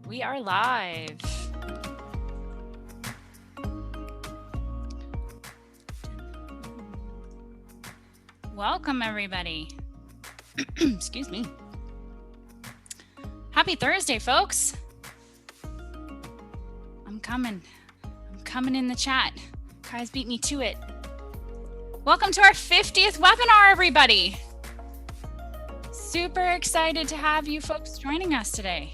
We are live. Welcome, everybody. Excuse me. Happy Thursday, folks. I'm coming in the chat. Guys beat me to it. Welcome to our 50th webinar, everybody. Super excited to have you folks joining us today.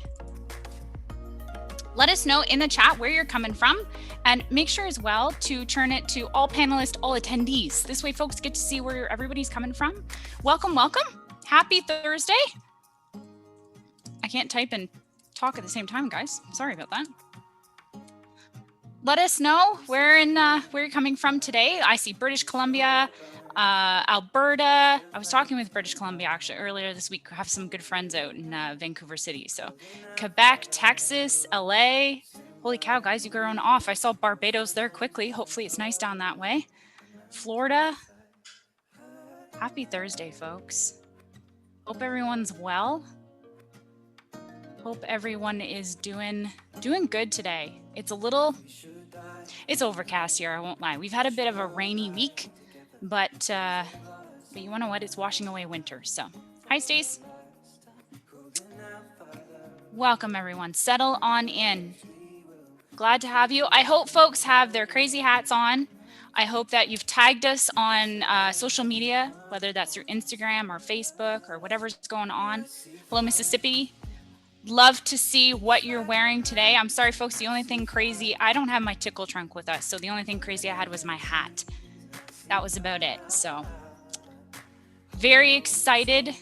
Let us know in the chat where you're coming from, and make sure as well to turn it to all panelists, all attendees. This way folks get to see where everybody's coming from. Welcome, welcome. Happy Thursday. I can't type and talk at the same time, guys. Sorry about that. Let us know where you're coming from today. I see British Columbia, Alberta. I was talking with British Columbia actually earlier this week. I have some good friends out in Vancouver City. So Quebec, Texas, LA. Holy cow, guys, you going off. I saw Barbados there quickly. Hopefully it's nice down that way. Florida. Happy Thursday, folks. Hope everyone's well. Hope everyone is doing good today. It's overcast here, I won't lie. We've had a bit of a rainy week, but you wanna know what? It's washing away winter. So, hi, Stace. Welcome, everyone. Settle on in. Glad to have you. I hope folks have their crazy hats on. I hope that you've tagged us on social media, whether that's through Instagram or Facebook or whatever's going on. Hello, Mississippi. Love to see what you're wearing today. I'm sorry, folks. The only thing crazy, I don't have my tickle trunk with us. So the only thing crazy I had was my hat. That was about it. So very excited.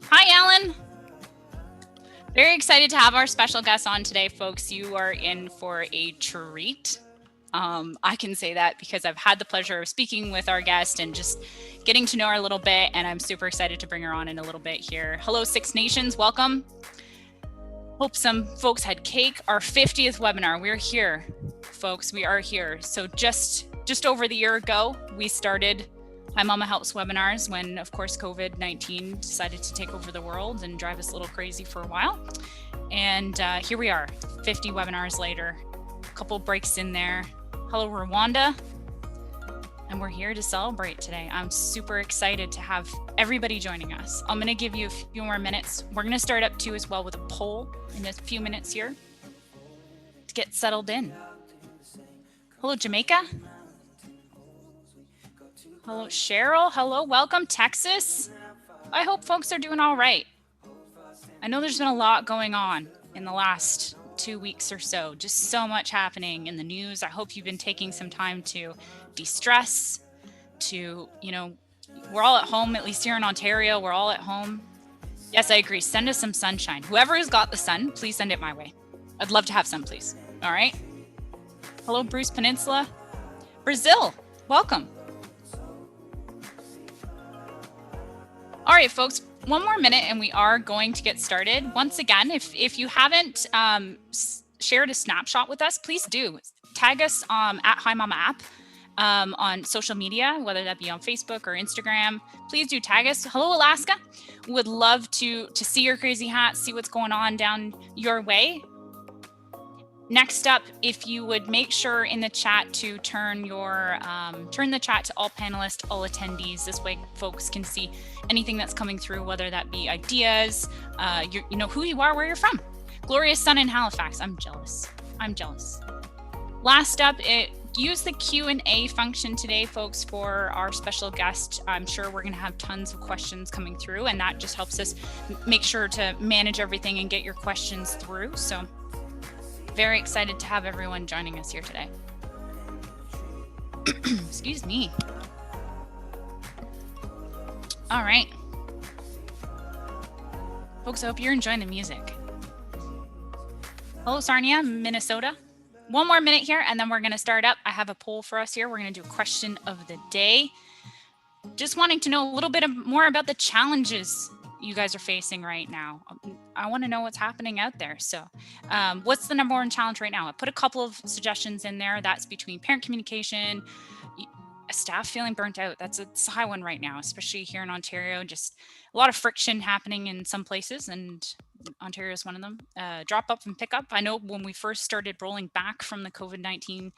Hi, Alan. Very excited to have our special guest on today, folks. You are in for a treat. I can say that because I've had the pleasure of speaking with our guest and just getting to know her a little bit. And I'm super excited to bring her on in a little bit here. Hello, Six Nations. Welcome. Hope some folks had cake. Our 50th webinar. We're here, folks. We are here. So just over the year ago, we started Hi Mama Helps webinars when, of course, COVID-19 decided to take over the world and drive us a little crazy for a while. And here we are, 50 webinars later, a couple breaks in there. Hello, Rwanda. And we're here to celebrate today. I'm super excited to have everybody joining us. I'm gonna give you a few more minutes. We're gonna start up too as well with a poll in a few minutes here to get settled in. Hello, Jamaica. Hello, Cheryl. Hello, welcome, Texas. I hope folks are doing all right. I know there's been a lot going on in the last 2 weeks or so, just so much happening in the news. I hope you've been taking some time to de-stress, we're all at home, at least here in Ontario, we're all at home. Yes, I agree. Send us some sunshine. Whoever has got the sun, please send it my way. I'd love to have some, please. All right. Hello, Bruce Peninsula. Brazil, welcome. All right, folks, one more minute and we are going to get started. Once again, if you haven't shared a snapshot with us, please do. Tag us at Hi Mama app on social media, whether that be on Facebook or Instagram. Please do tag us. Hello, Alaska. Would love to see your crazy hat, see what's going on down your way. Next up, if you would make sure in the chat to turn the chat to all panelists, all attendees. This way folks can see anything that's coming through, whether that be ideas, you know who you are, where you're from. Glorious sun in Halifax. I'm jealous. Last up, use the Q&A function today, folks, for our special guest. I'm sure we're going to have tons of questions coming through, and that just helps us make sure to manage everything and get your questions through. So very excited to have everyone joining us here today. Excuse me. All right. Folks, I hope you're enjoying the music. Hello, Sarnia, Minnesota. One more minute here, and then we're going to start up. I have a poll for us here. We're going to do a question of the day. Just wanting to know a little bit more about the challenges you guys are facing right now. I want to know what's happening out there. So what's the number one challenge right now? I put a couple of suggestions in there. That's between parent communication, staff feeling burnt out. That's a high one right now, especially here in Ontario. Just a lot of friction happening in some places, and Ontario is one of them. Drop up and pick up. I know when we first started rolling back from the COVID-19,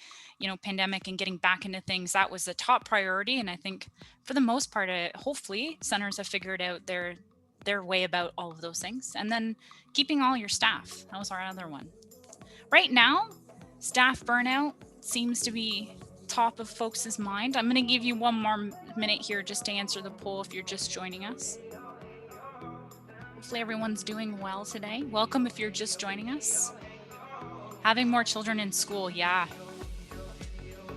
pandemic and getting back into things, that was the top priority. And I think for the most part, hopefully, centers have figured out their way about all of those things. And then keeping all your staff. That was our other one. Right now, staff burnout seems to be top of folks' mind. I'm going to give you one more minute here just to answer the poll if you're just joining us. Hopefully everyone's doing well today. Welcome if you're just joining us. Having more children in school, yeah.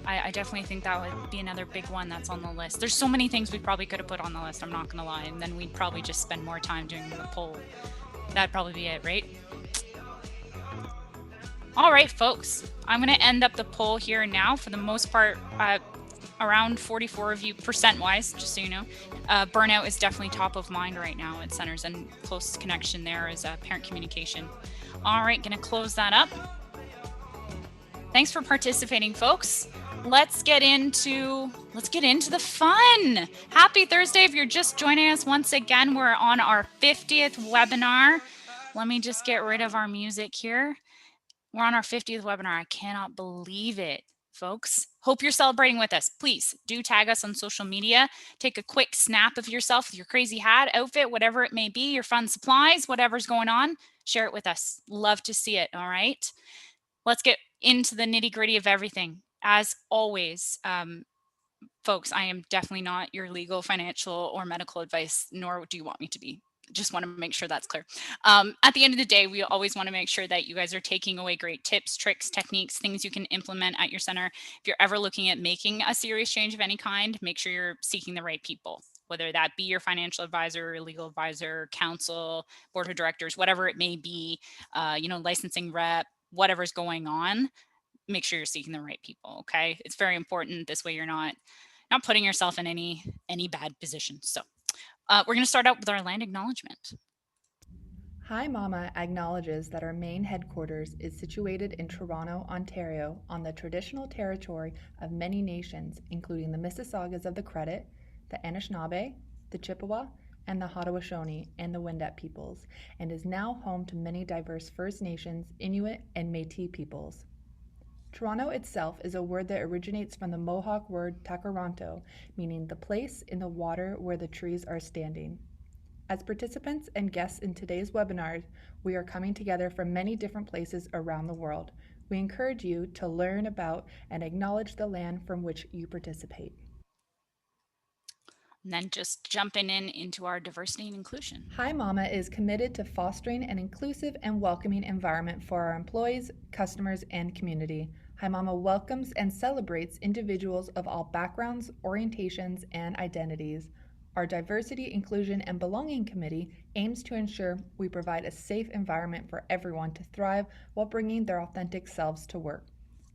I definitely think that would be another big one that's on the list. There's so many things we probably could have put on the list, I'm not going to lie, and then we'd probably just spend more time doing the poll. That'd probably be it, right? All right, folks, I'm going to end up the poll here and now. For the most part, around 44 of you, percent-wise, just so you know, burnout is definitely top of mind right now at centers, and close connection there is parent communication. All right, going to close that up. Thanks for participating, folks. Let's get into the fun. Happy Thursday. If you're just joining us once again, we're on our 50th webinar. Let me just get rid of our music here. We're on our 50th webinar. I cannot believe it, folks. Hope you're celebrating with us. Please do tag us on social media. Take a quick snap of yourself with your crazy hat, outfit, whatever it may be, your fun supplies, whatever's going on. Share it with us. Love to see it. All right. Let's get into the nitty gritty of everything. As always, folks, I am definitely not your legal, financial, or medical advice, nor do you want me to be. Just want to make sure that's clear. At the end of the day, we always want to make sure that you guys are taking away great tips, tricks, techniques, things you can implement at your center. If you're ever looking at making a serious change of any kind, make sure you're seeking the right people, whether that be your financial advisor, legal advisor, counsel, board of directors, whatever it may be, licensing rep, whatever's going on. Make sure you're seeking the right people. Okay, it's very important. This way, you're not putting yourself in any bad position. So we're going to start out with our land acknowledgement. Hi Mama acknowledges that our main headquarters is situated in Toronto, Ontario, on the traditional territory of many nations, including the Mississaugas of the Credit, the Anishinaabe, the Chippewa, and the Haudenosaunee and the Wendat peoples, and is now home to many diverse First Nations, Inuit, and Métis peoples. Toronto itself is a word that originates from the Mohawk word takaranto, meaning the place in the water where the trees are standing. As participants and guests in today's webinar, we are coming together from many different places around the world. We encourage you to learn about and acknowledge the land from which you participate. And then just jumping into our diversity and inclusion. Hi Mama is committed to fostering an inclusive and welcoming environment for our employees, customers, and community. Hi Mama welcomes and celebrates individuals of all backgrounds, orientations, and identities. Our Diversity, Inclusion, and Belonging Committee aims to ensure we provide a safe environment for everyone to thrive while bringing their authentic selves to work.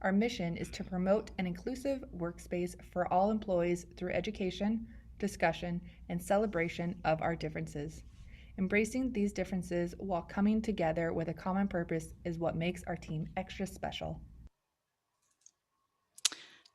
Our mission is to promote an inclusive workspace for all employees through education, discussion, and celebration of our differences. Embracing these differences while coming together with a common purpose is what makes our team extra special.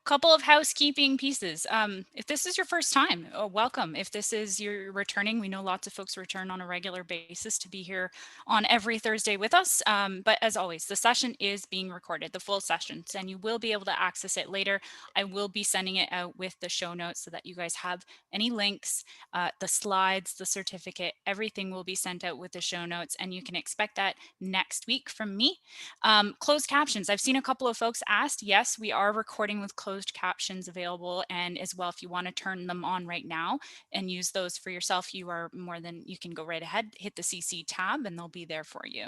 Couple of housekeeping pieces. If this is your first time, welcome. If this is your returning, we know lots of folks return on a regular basis to be here on every Thursday with us. But as always, the session is being recorded, the full sessions, and you will be able to access it later. I will be sending it out with the show notes so that you guys have any links, the slides, the certificate, everything will be sent out with the show notes, and you can expect that next week from me. Closed captions. I've seen a couple of folks asked. Yes, we are recording with closed captions available, and as well, if you want to turn them on right now and use those for yourself, you can go right ahead, hit the CC tab, and they'll be there for you.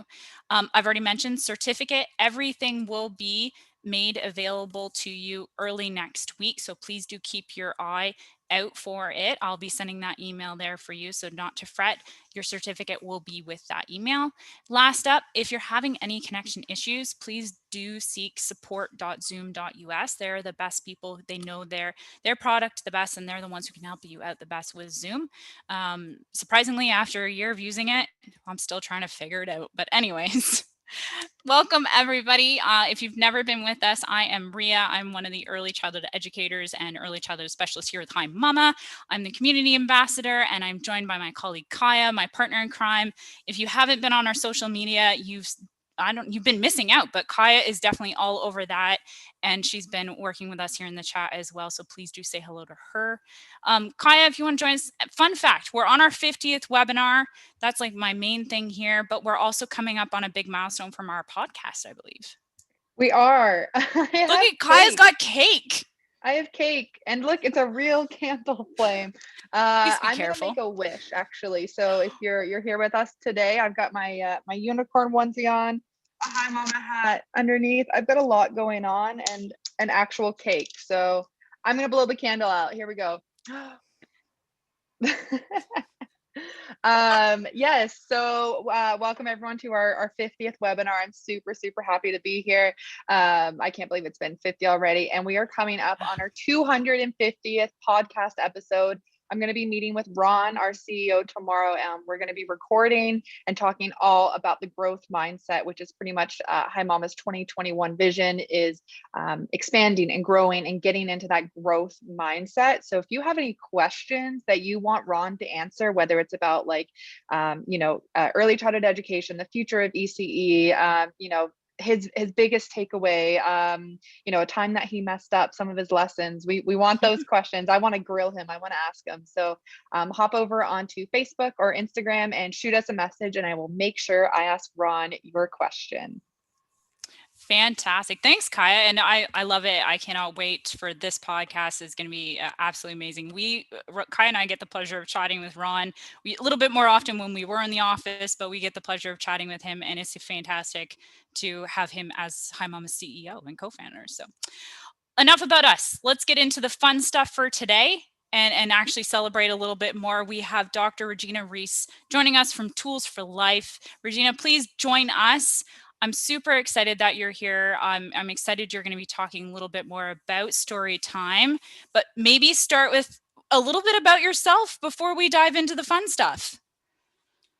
I've already mentioned certificate. Everything will be made available to you early next week, so please do keep your eye out for it. I'll be sending that email there for you, so not to fret. Your certificate will be with that email. Last up, if you're having any connection issues, please do seek support.zoom.us. They're the best people. They know their product the best, and they're the ones who can help you out the best with Zoom. Surprisingly, after a year of using it, I'm still trying to figure it out. But anyways, Welcome, everybody. If you've never been with us, I am Ria. I'm one of the early childhood educators and early childhood specialists here with Hi Mama. I'm the community ambassador, and I'm joined by my colleague Kaya, my partner in crime. If you haven't been on our social media, you've been missing out, but Kaya is definitely all over that, and she's been working with us here in the chat as well. So please do say hello to her. Kaya, if you want to join us, fun fact: we're on our 50th webinar. That's like my main thing here, but we're also coming up on a big milestone from our podcast, I believe. We are. Look at Kaya's got cake. I have cake, and look, it's a real candle flame. I'm gonna make a wish, actually. So if you're here with us today, I've got my my unicorn onesie on, a Hi Mama hat underneath. I've got a lot going on, and an actual cake. So I'm gonna blow the candle out. Here we go. Yes, so welcome everyone to our 50th webinar. I'm super happy to be here. I can't believe it's been 50 already, and we are coming up on our 250th podcast episode. I'm going to be meeting with Ron, our CEO, tomorrow, and we're going to be recording and talking all about the growth mindset, which is pretty much Hi Mama's 2021 vision is expanding and growing and getting into that growth mindset. So if you have any questions that you want Ron to answer, whether it's about like, early childhood education, the future of ECE, his biggest takeaway, a time that he messed up, some of his lessons. We want those questions. I want to grill him. I want to ask him. So hop over onto Facebook or Instagram and shoot us a message, and I will make sure I ask Ron your question. Fantastic. Thanks, Kaya. And I love it. I cannot wait for this podcast. It's going to be absolutely amazing. Kaya and I get the pleasure of chatting with Ron a little bit more often when we were in the office, but we get the pleasure of chatting with him. And it's fantastic to have him as Hi Mama CEO and co-founder. So enough about us. Let's get into the fun stuff for today and actually celebrate a little bit more. We have Dr. Regina Rees joining us from Tools for Life. Regina, please join us. I'm super excited that you're here. I'm excited you're going to be talking a little bit more about story time, but maybe start with a little bit about yourself before we dive into the fun stuff.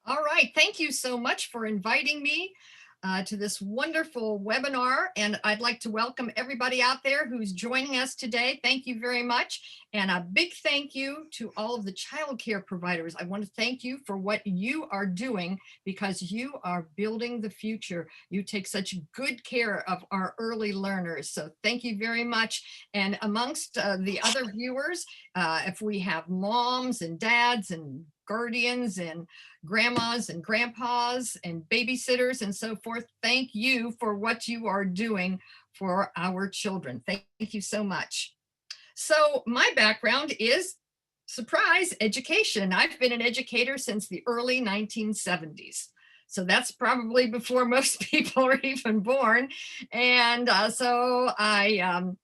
All right. Thank you so much for inviting me to this wonderful webinar. And I'd like to welcome everybody out there who's joining us today. Thank you very much. And a big thank you to all of the childcare providers. I want to thank you for what you are doing, because you are building the future. You take such good care of our early learners. So thank you very much. And amongst the other viewers, if we have moms and dads and guardians and grandmas and grandpas and babysitters and so forth, thank you for what you are doing for our children. Thank you so much. So my background is, surprise, education. I've been an educator since the early 1970s. So that's probably before most people are even born. And so I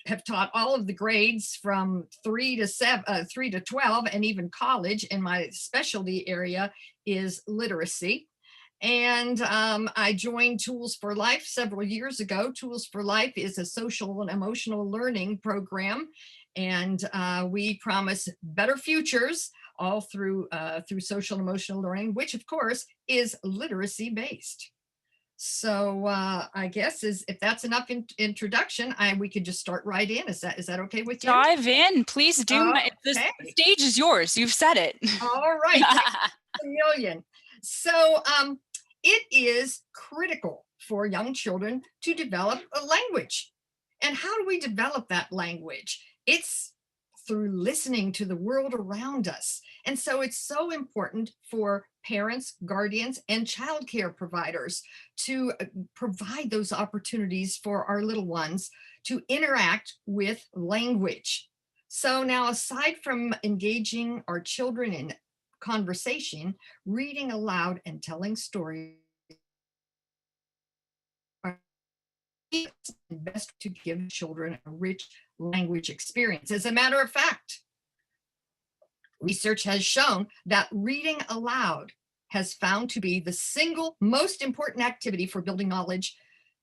have taught all of the grades from 3 to 12, and even college. And my specialty area is literacy. And I joined Tools for Life several years ago. Tools for Life is a social and emotional learning program, and we promise better futures all through social and emotional learning, which of course is literacy based. So I guess if that's enough introduction, we could just start right in. Is that okay with you? Dive in, please do. Okay. The stage is yours. You've said it. All right. A million. So it is critical for young children to develop a language. And how do we develop that language? It's through listening to the world around us. And so it's so important for parents, guardians, and childcare providers to provide those opportunities for our little ones to interact with language. So now, aside from engaging our children in conversation, reading aloud and telling stories are best to give children a rich language experience. As a matter of fact, research has shown that reading aloud has found to be the single most important activity for building knowledge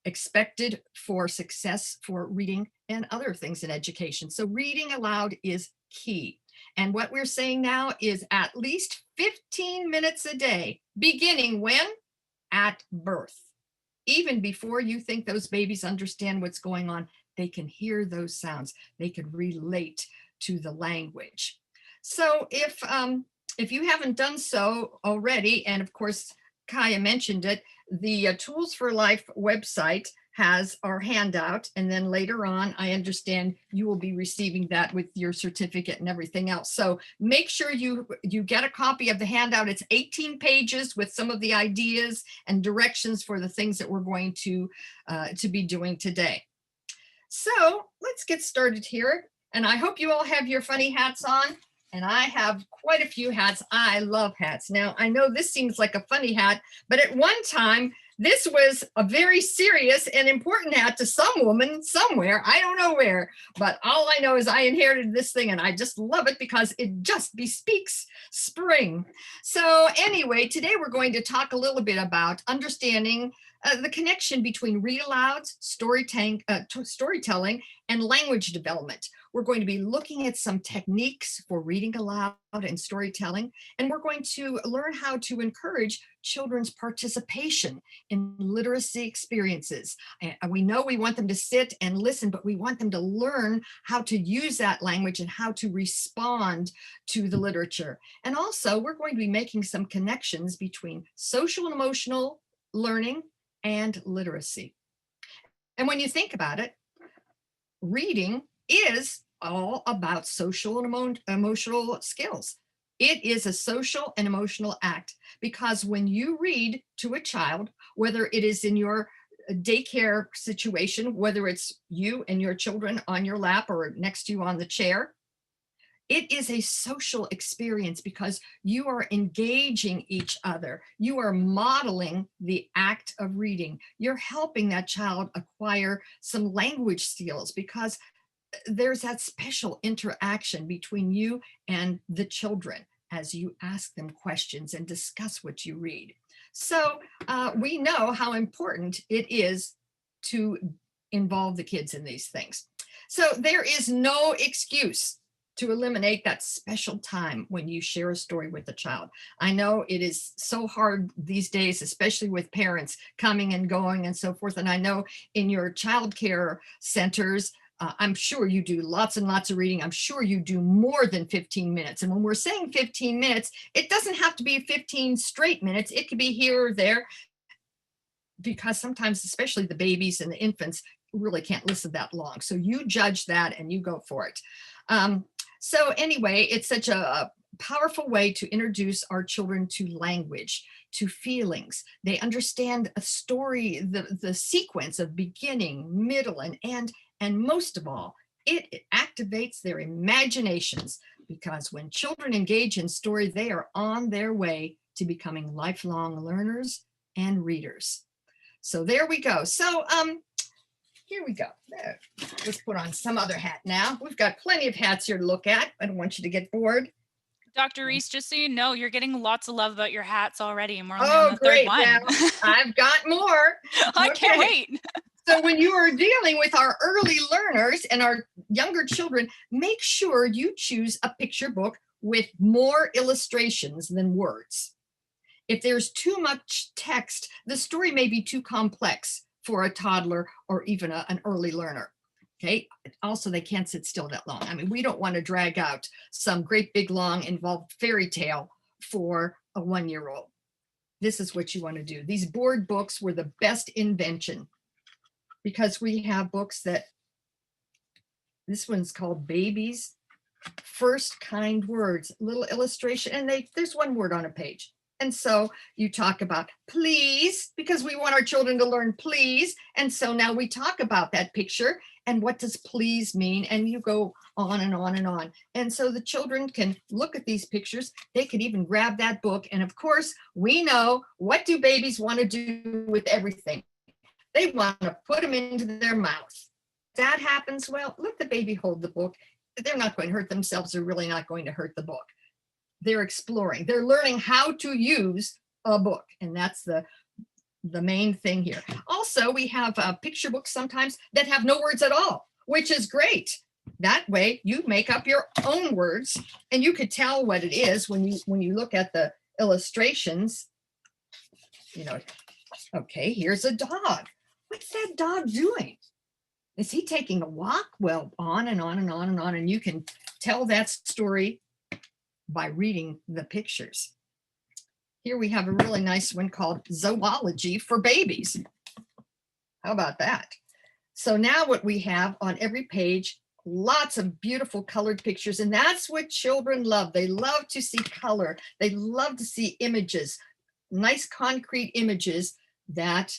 expected for success for reading and other things in education. So reading aloud is key. And what we're saying now is at least 15 minutes a day, beginning when? at birth. Even before you think those babies understand what's going on, they can hear those sounds. They can relate to the language. So if you haven't done so already, and of course, Kaya mentioned it, the Tools for Life website has our handout, and then later on, I understand you will be receiving that with your certificate and everything else. So make sure you get a copy of the handout. It's 18 pages with some of the ideas and directions for the things that we're going to be doing today. So let's get started here. And I hope you all have your funny hats on. And I have quite a few hats. I love hats. Now, I know this seems like a funny hat, but at one time, this was a very serious and important hat to some woman somewhere. I don't know where, but all I know is I inherited this thing and I just love it because it just bespeaks spring. So anyway, today we're going to talk a little bit about understanding the connection between read alouds, storytelling, and language development. We're going to be looking at some techniques for reading aloud and storytelling, and we're going to learn how to encourage children's participation in literacy experiences. We know we want them to sit and listen, but we want them to learn how to use that language and how to respond to the literature. And also, we're going to be making some connections between social and emotional learning and literacy. And when you think about it, reading is all about social and emotional skills. It is a social and emotional act because when you read to a child, whether it is in your daycare situation, whether it's you and your children on your lap or next to you on the chair, it is a social experience because you are engaging each other. You are modeling the act of reading. You're helping that child acquire some language skills because there's that special interaction between you and the children as you ask them questions and discuss what you read. So we know how important it is to involve the kids in these things. So there is no excuse to eliminate that special time when you share a story with a child. I know it is so hard these days, especially with parents coming and going and so forth. And I know in your childcare centers, I'm sure you do lots and lots of reading. I'm sure you do more than 15 minutes. And when we're saying 15 minutes, it doesn't have to be 15 straight minutes. It could be here or there because sometimes, especially the babies and the infants, really can't listen that long. So you judge that and you go for it. So anyway, it's such a powerful way to introduce our children to language, to feelings. They understand a story, the sequence of beginning, middle, and end. And most of all, it activates their imaginations because when children engage in story, they are on their way to becoming lifelong learners and readers. So there we go. So here we go. Let's put on some other hat now. We've got plenty of hats here to look at. I don't want you to get bored. Dr. Rees, just so you know, you're getting lots of love about your hats already, and we're only on the great. third one. Now, I've got more. I can't wait. So when you are dealing with our early learners and our younger children, make sure you choose a picture book with more illustrations than words. If there's too much text, the story may be too complex for a toddler or even an early learner. Okay. Also, they can't sit still that long. I mean, we don't want to drag out some great big long involved fairy tale for a 1-year-old. This is what you want to do. These board books were the best invention because we have books that, this one's called Baby's First Kind Words, little illustration, and there's one word on a page. And so you talk about please, because we want our children to learn please. And so now we talk about that picture and what does please mean? And you go on and on and on. And so the children can look at these pictures. They could even grab that book. And of course, we know, what do babies want to do with everything? They want to put them into their mouth. That happens, well, let the baby hold the book. They're not going to hurt themselves. They're really not going to hurt the book. They're exploring. They're learning how to use a book. And that's the main thing here. Also, we have picture books sometimes that have no words at all, which is great. That way you make up your own words and you could tell what it is when you look at the illustrations. You know, Okay, here's a dog. What's that dog doing? Is he taking a walk? Well, on and on and on and on. And you can tell that story by reading the pictures. Here we have a really nice one called Zoology for Babies. How about that? So now what we have on every page, lots of beautiful colored pictures, and that's what children love. They love to see color. They love to see images, nice concrete images that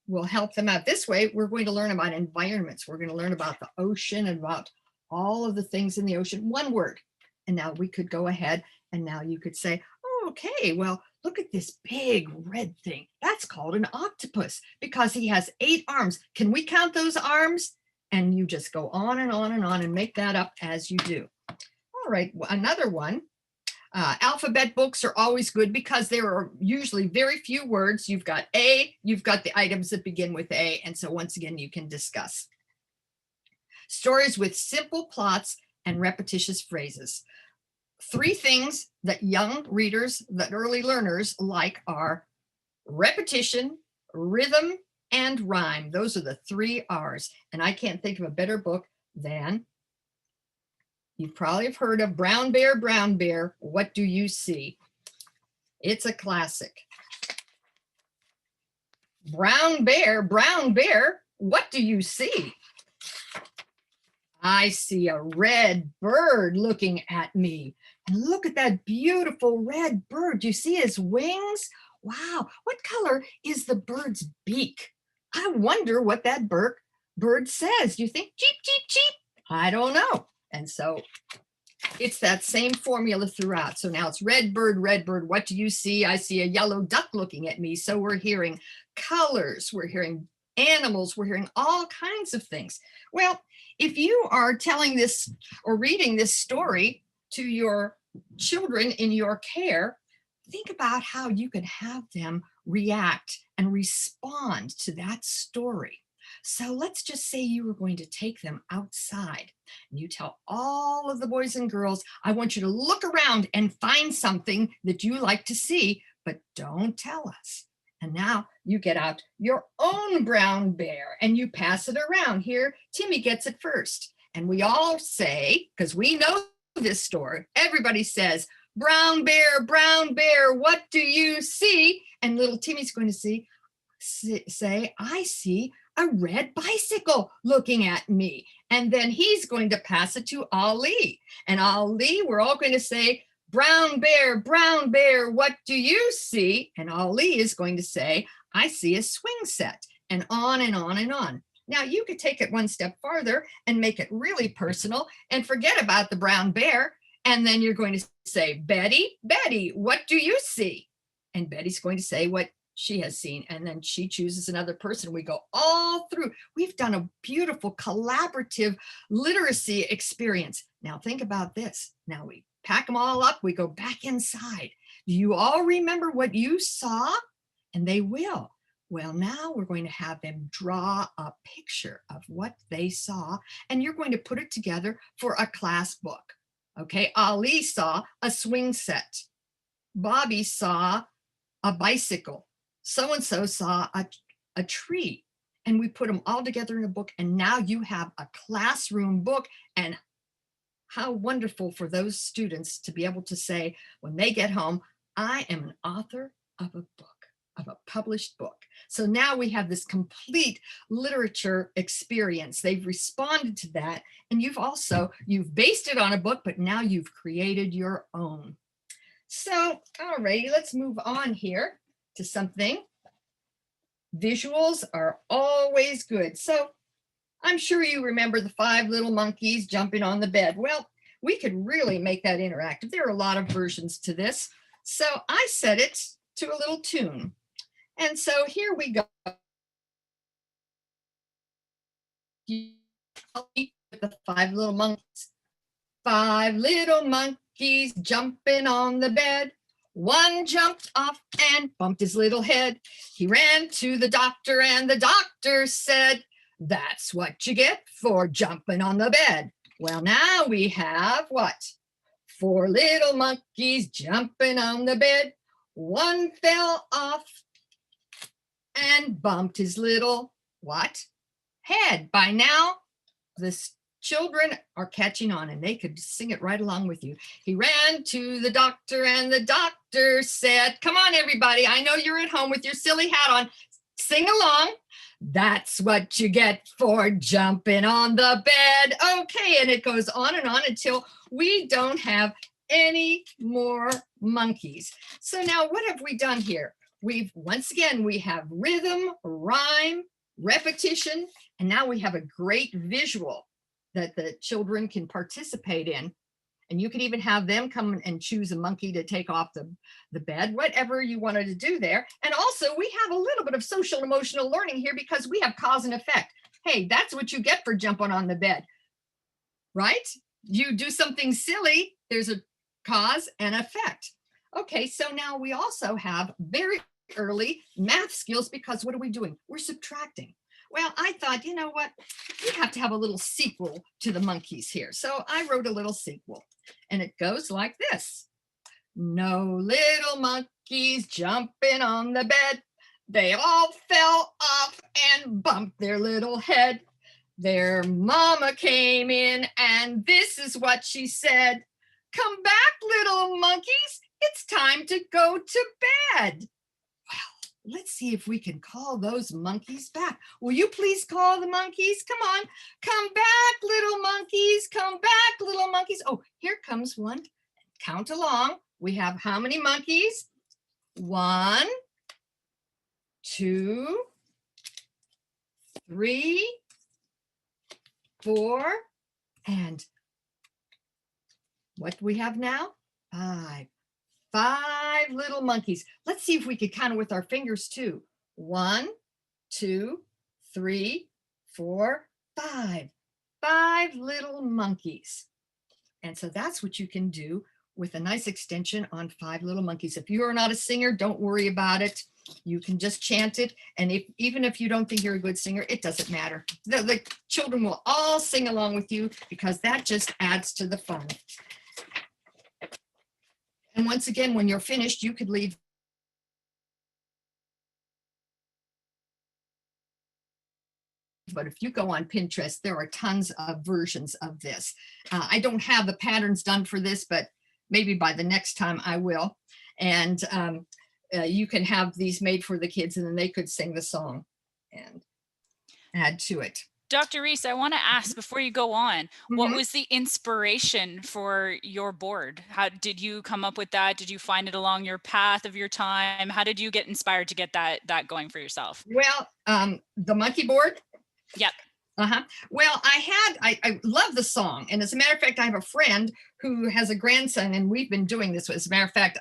will help them out. This way, we're going to learn about environments. We're going to learn about the ocean and about all of the things in the ocean. One word. And now we could go ahead and now you could say, oh, okay, well, look at this big red thing. That's called an octopus because he has 8 arms. Can we count those arms? And you just go on and on and on and make that up as you do. All right, another one. Alphabet books are always good because there are usually very few words. You've got A, you've got the items that begin with A. And so once again, you can discuss. Stories with simple plots and repetitious phrases. 3 things that young readers, that early learners like are repetition, rhythm, and rhyme. Those are the 3 R's. And I can't think of a better book than, you probably have heard of Brown Bear, What Do You See? It's a classic. Brown Bear, what do you see? I see a red bird looking at me. And look at that beautiful red bird. Do you see his wings? Wow, what color is the bird's beak? I wonder what that bird says. You think cheep, cheep, cheep? I don't know. And so it's that same formula throughout. So now it's red bird, what do you see? I see a yellow duck looking at me. So we're hearing colors, we're hearing animals, we're hearing all kinds of things. Well, if you are telling this or reading this story to your children in your care, think about how you can have them react and respond to that story. So let's just say you were going to take them outside and you tell all of the boys and girls, I want you to look around and find something that you like to see, but don't tell us. And now you get out your own brown bear and you pass it around. Here, Timmy gets it first. And we all say, because we know this story, everybody says, brown bear, what do you see? And little Timmy's going to say, I see a red bicycle looking at me. And then he's going to pass it to Ali. And Ali, we're all going to say, brown bear, what do you see? And Ali is going to say, I see a swing set, and on and on and on. Now you could take it one step farther and make it really personal and forget about the brown bear. And then you're going to say, Betty, what do you see? And Betty's going to say what she has seen, and then she chooses another person. We go all through. We've done a beautiful collaborative literacy experience. Now think about this. Now we pack them all up. We go back inside. Do you all remember what you saw? And they will. Well, now we're going to have them draw a picture of what they saw, and you're going to put it together for a class book. Okay, Ali saw a swing set. Bobby saw a bicycle. So-and-so saw a tree, and we put them all together in a book, and now you have a classroom book. And how wonderful for those students to be able to say, when they get home, I am an author of a book, of a published book. So now we have this complete literature experience. They've responded to that, and you've based it on a book, but now you've created your own. So, all righty, let's move on here to something. Visuals are always good. So I'm sure you remember the 5 little monkeys jumping on the bed. Well, we could really make that interactive. There are a lot of versions to this. So I set it to a little tune. And so here we go. With the 5 little monkeys. 5 little monkeys jumping on the bed. One jumped off and bumped his little head. He ran to the doctor, and the doctor said, that's what you get for jumping on the bed. Well, now we have what? 4 little monkeys jumping on the bed. One fell off and bumped his little what? Head. By now, the children are catching on and they could sing it right along with you. He ran to the doctor and the doctor said, come on, everybody. I know you're at home with your silly hat on. Sing along. That's what you get for jumping on the bed. Okay, and it goes on until we don't have any more monkeys. So now what have we done here? Once again, we have rhythm, rhyme, repetition, and now we have a great visual that the children can participate in. And you can even have them come and choose a monkey to take off the bed, whatever you wanted to do there. And also we have a little bit of social emotional learning here because we have cause and effect. Hey, that's what you get for jumping on the bed, right? You do something silly, there's a cause and effect. Okay, so now we also have very early math skills because what are we doing? We're subtracting. Well, I thought, you know what? We have to have a little sequel to the monkeys here. So I wrote a little sequel and it goes like this. No little monkeys jumping on the bed. They all fell off and bumped their little head. Their mama came in and this is what she said. Come back, little monkeys. It's time to go to bed. Let's see if we can call those monkeys back. Will you please call the monkeys? Come on. Come back, little monkeys. Come back, little monkeys. Oh, here comes one. Count along. We have how many monkeys? 1, 2, 3, 4, and what do we have now? 5. 5 little monkeys. Let's see if we could count it with our fingers too. 1, 2, 3, 4, 5. 5 little monkeys. And so that's what you can do with a nice extension on 5 little monkeys. If you are not a singer, don't worry about it. You can just chant it. And even if you don't think you're a good singer, it doesn't matter. The children will all sing along with you because that just adds to the fun. And once again, when you're finished, you could leave. But if you go on Pinterest, there are tons of versions of this. I don't have the patterns done for this, but maybe by the next time I will. And you can have these made for the kids and then they could sing the song and add to it. Dr. Rees, I want to ask before you go on, what was the inspiration for your board? How did you come up with that? Did you find it along your path of your time? How did you get inspired to get that going for yourself? Well, the monkey board. Yep. Well, I love the song. And as a matter of fact, I have a friend who has a grandson and we've been doing this. As a matter of fact,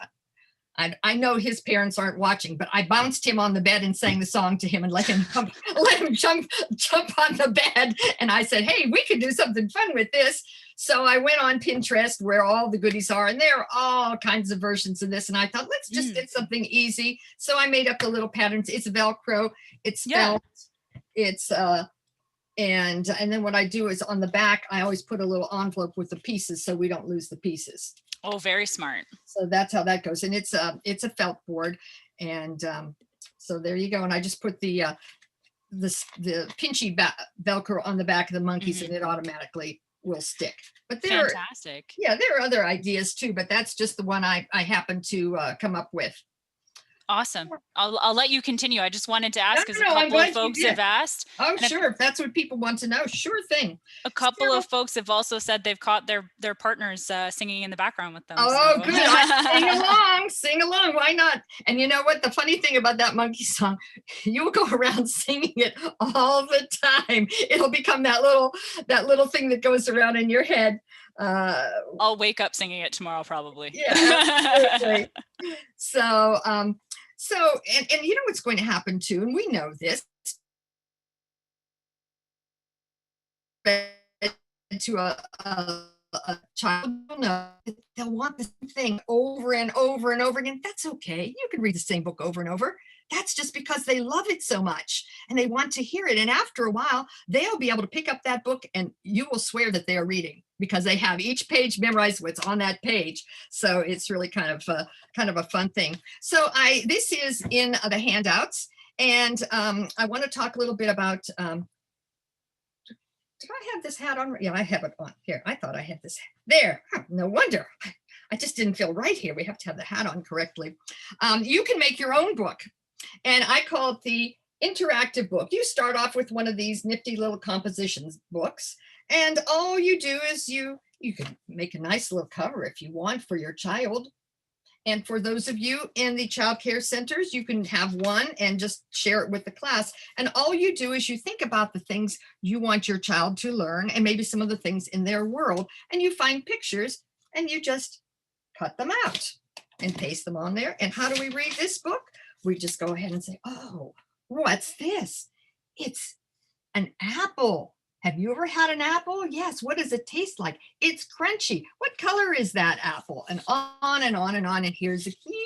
I know his parents aren't watching, but I bounced him on the bed and sang the song to him and let him jump on the bed. And I said, hey, we could do something fun with this. So I went on Pinterest where all the goodies are, and there are all kinds of versions of this. And I thought, let's just get something easy. So I made up the little patterns. It's Velcro, it's felt, it's and then what I do is on the back, I always put a little envelope with the pieces so we don't lose the pieces. Oh, very smart. So that's how that goes. And it's a felt board. And so there you go. And I just put the pinchy Velcro on the back of the monkeys and it automatically will stick. But there are other ideas too, but that's just the one I happened to come up with. Awesome. I'll let you continue. I just wanted to ask because a couple of folks have asked. Oh, sure. If that's what people want to know, sure thing. A couple of folks have also said they've caught their partners singing in the background with them. Oh, so. Good. Sing along. Why not? And you know what? The funny thing about that monkey song, you'll go around singing it all the time. It'll become that little thing that goes around in your head. I'll wake up singing it tomorrow, probably. Yeah, absolutely. So, and you know what's going to happen too, and we know this, to a child, they'll want the same thing over and over and over again. That's okay. You can read the same book over and over. That's just because they love it so much and they want to hear it. And after a while, they'll be able to pick up that book and you will swear that they are reading because they have each page memorized what's on that page. So it's really kind of a fun thing. So this is in the handouts. And I want to talk a little bit about, did I have this hat on? Yeah, I have it on here. I thought I had this there. No wonder. I just didn't feel right here. We have to have the hat on correctly. You can make your own book. And I call it the interactive book. You start off with one of these nifty little compositions books. And all you do is you can make a nice little cover if you want for your child. And for those of you in the child care centers, you can have one and just share it with the class. And all you do is you think about the things you want your child to learn and maybe some of the things in their world. And you find pictures and you just cut them out and paste them on there. And how do we read this book? We just go ahead and say, oh, what's this? It's an apple. Have you ever had an apple? Yes. What does it taste like? It's crunchy. What color is that apple? And on and on and on. And here's the kitty.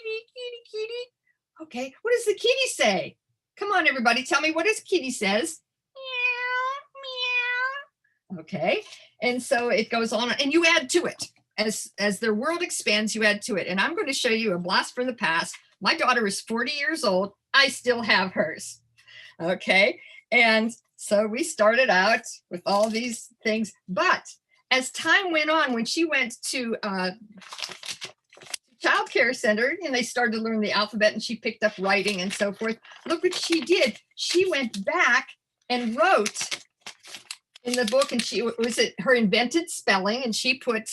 Okay. What does the kitty say? Come on, everybody. Tell me, what does kitty says? Meow, meow. Okay. And so it goes on and you add to it. As their world expands, you add to it. And I'm going to show you a blast from the past. My daughter is 40 years old. I still have hers. Okay. And so we started out with all these things, but as time went on, when she went to child care center and they started to learn the alphabet and she picked up writing and so forth, look what she did. She went back and wrote in the book, and she was it her invented spelling, and she put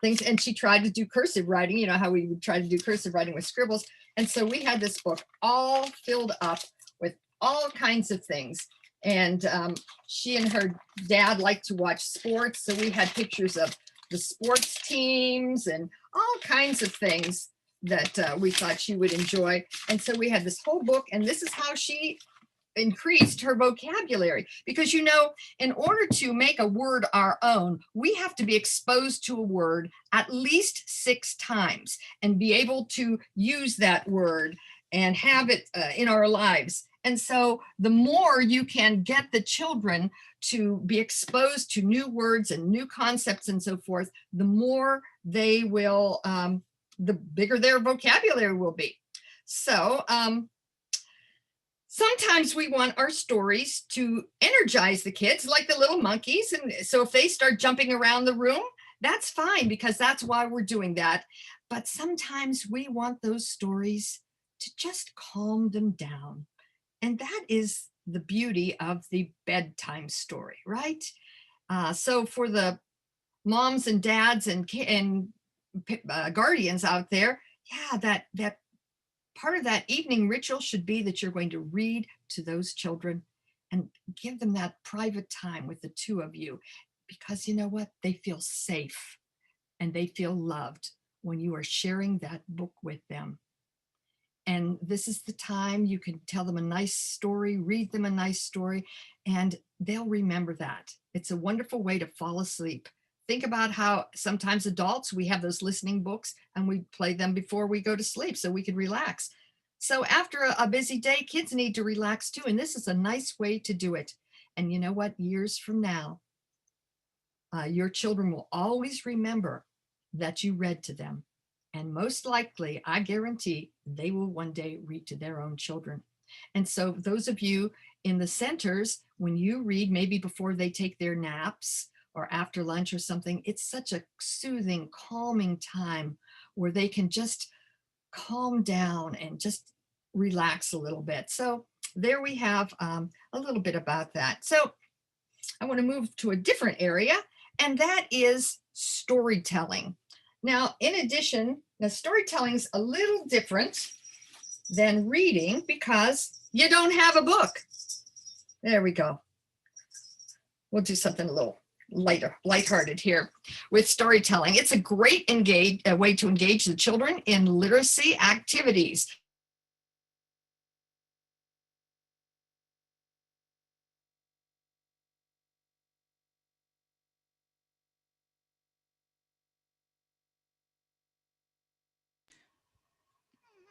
things, and she tried to do cursive writing, you know how we would try to do cursive writing with scribbles. And so we had this book all filled up with all kinds of things. And she and her dad liked to watch sports. So we had pictures of the sports teams and all kinds of things that we thought she would enjoy. And so we had this whole book, and this is how she increased her vocabulary. Because, you know, in order to make a word our own, we have to be exposed to a word at least 6 times and be able to use that word and have it in our lives. And so the more you can get the children to be exposed to new words and new concepts and so forth, the more they will, the bigger their vocabulary will be. So sometimes we want our stories to energize the kids like the little monkeys. And so if they start jumping around the room, that's fine, because that's why we're doing that. But sometimes we want those stories to just calm them down. And that is the beauty of the bedtime story, right? So for the moms and dads and guardians out there, yeah, that part of that evening ritual should be that you're going to read to those children and give them that private time with the two of you, because you know what? They feel safe and they feel loved when you are sharing that book with them. And this is the time you can tell them a nice story, read them a nice story, and they'll remember that. It's a wonderful way to fall asleep. Think about how sometimes adults, we have those listening books and we play them before we go to sleep so we can relax. So after a busy day, kids need to relax too. And this is a nice way to do it. And you know what? Years from now, your children will always remember that you read to them. And most likely, I guarantee, they will one day read to their own children. And so those of you in the centers, when you read, maybe before they take their naps or after lunch or something, it's such a soothing, calming time where they can just calm down and just relax a little bit. So there we have a little bit about that. So I want to move to a different area, and that is storytelling. Now, in addition, now storytelling's a little different than reading because you don't have a book. There we go. We'll do something a little lighthearted here with storytelling. It's a great way to engage the children in literacy activities.